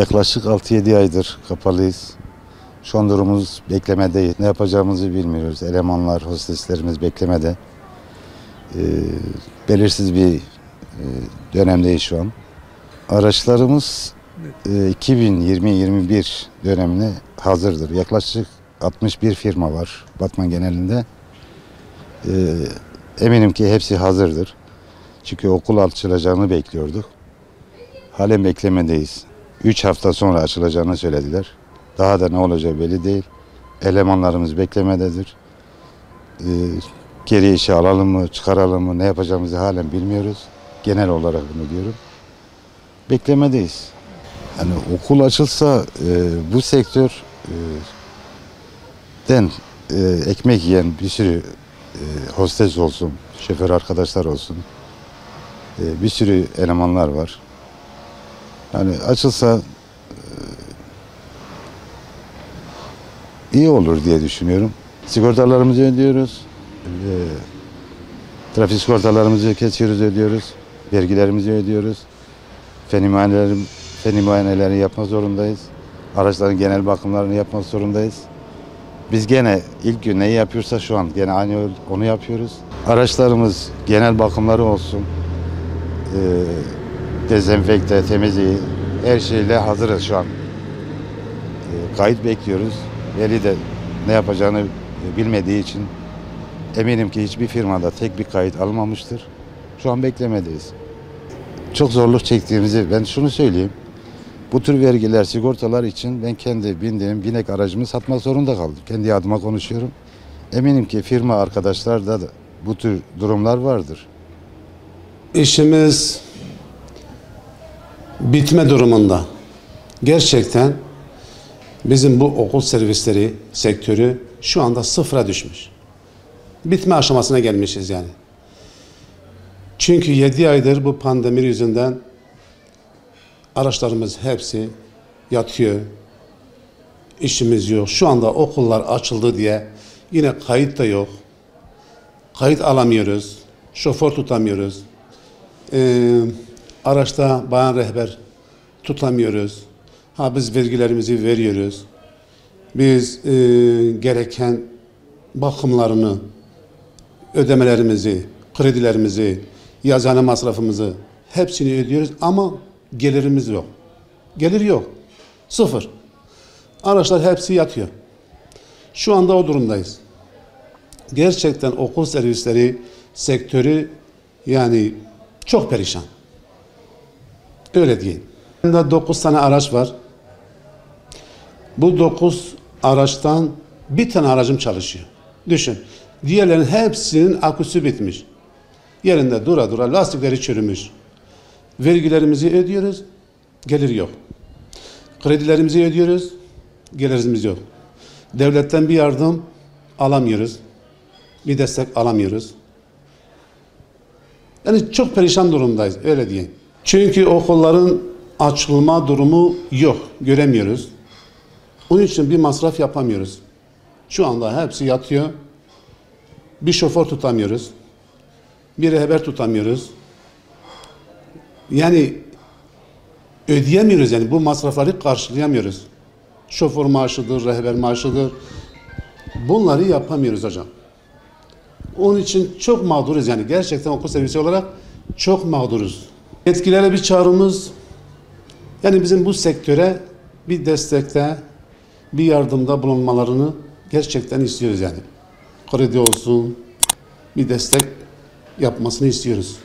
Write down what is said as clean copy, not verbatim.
Yaklaşık 6-7 aydır kapalıyız. Şu an durumumuz beklemedeyiz. Ne yapacağımızı bilmiyoruz. Elemanlar, hosteslerimiz beklemede. Belirsiz bir dönemdeyiz şu an. Araçlarımız 2020-21 dönemine hazırdır. Yaklaşık 61 firma var Batman genelinde. Eminim ki hepsi hazırdır. Çünkü okul açılacağını bekliyorduk. Halen beklemedeyiz. 3 hafta sonra açılacağını söylediler. Daha da ne olacağı belli değil. Elemanlarımız beklemededir. Geri işe alalım mı, çıkaralım mı, ne yapacağımızı halen bilmiyoruz. Genel olarak bunu diyorum. Beklemedeyiz. Yani okul açılsa bu sektör ekmek yiyen bir sürü hostes olsun, şoför arkadaşlar olsun, bir sürü elemanlar var. Yani açılsa iyi olur diye düşünüyorum. Sigortalarımızı ödüyoruz. Trafik sigortalarımızı kesiyoruz, ödüyoruz. Vergilerimizi ödüyoruz. Fen muayeneleri yapmak zorundayız. Araçların genel bakımlarını yapmak zorundayız. Biz gene ilk gün neyi yapıyorsa şu an gene aynı onu yapıyoruz. Araçlarımız genel bakımları olsun. Dezenfekte, temizliği, her şeyle hazırız şu an. Kayıt bekliyoruz. Veli de ne yapacağını bilmediği için eminim ki hiçbir firmada tek bir kayıt almamıştır. Şu an beklemedeyiz. Çok zorluk çektiğimizi ben şunu söyleyeyim. Bu tür vergiler, sigortalar için ben kendi bindiğim binek aracımı satmak zorunda kaldım. Kendi adıma konuşuyorum. Eminim ki firma arkadaşlarda da bu tür durumlar vardır. İşimiz bitme durumunda. Gerçekten bizim bu okul servisleri sektörü şu anda sıfıra düşmüş. Bitme aşamasına gelmişiz yani. Çünkü 7 aydır bu pandemi yüzünden araçlarımız hepsi yatıyor. İşimiz yok. Şu anda okullar açıldı diye yine kayıt da yok. Kayıt alamıyoruz. Şoför tutamıyoruz. Araçta bayan rehber tutamıyoruz. Biz vergilerimizi veriyoruz. Biz gereken bakımlarını, ödemelerimizi, kredilerimizi, yazıhane masrafımızı hepsini ödüyoruz ama gelirimiz yok. Gelir yok. Sıfır. Araçlar hepsi yatıyor. Şu anda o durumdayız. Gerçekten okul servisleri sektörü yani çok perişan. Öyle diyeyim. Bende 9 tane araç var. Bu 9 araçtan bir tane aracım çalışıyor. Düşün. Diğerlerinin hepsinin aküsü bitmiş. Yerinde dura dura lastikleri çürümüş. Vergilerimizi ödüyoruz. Gelir yok. Kredilerimizi ödüyoruz. Gelirimiz yok. Devletten bir yardım alamıyoruz. Bir destek alamıyoruz. Yani çok perişan durumdayız. Öyle diyeyim. Çünkü okulların açılma durumu yok. Göremiyoruz. Onun için bir masraf yapamıyoruz. Şu anda hepsi yatıyor. Bir şoför tutamıyoruz. Bir rehber tutamıyoruz. Yani ödeyemiyoruz yani bu masrafları karşılayamıyoruz. Şoför maaşıdır, rehber maaşıdır. Bunları yapamıyoruz hocam. Onun için çok mağduruz yani gerçekten okul servisi olarak çok mağduruz. Yetkililere bir çağrımız yani bizim bu sektöre bir destekte, bir yardımda bulunmalarını gerçekten istiyoruz yani. Kredi olsun, bir destek yapmasını istiyoruz.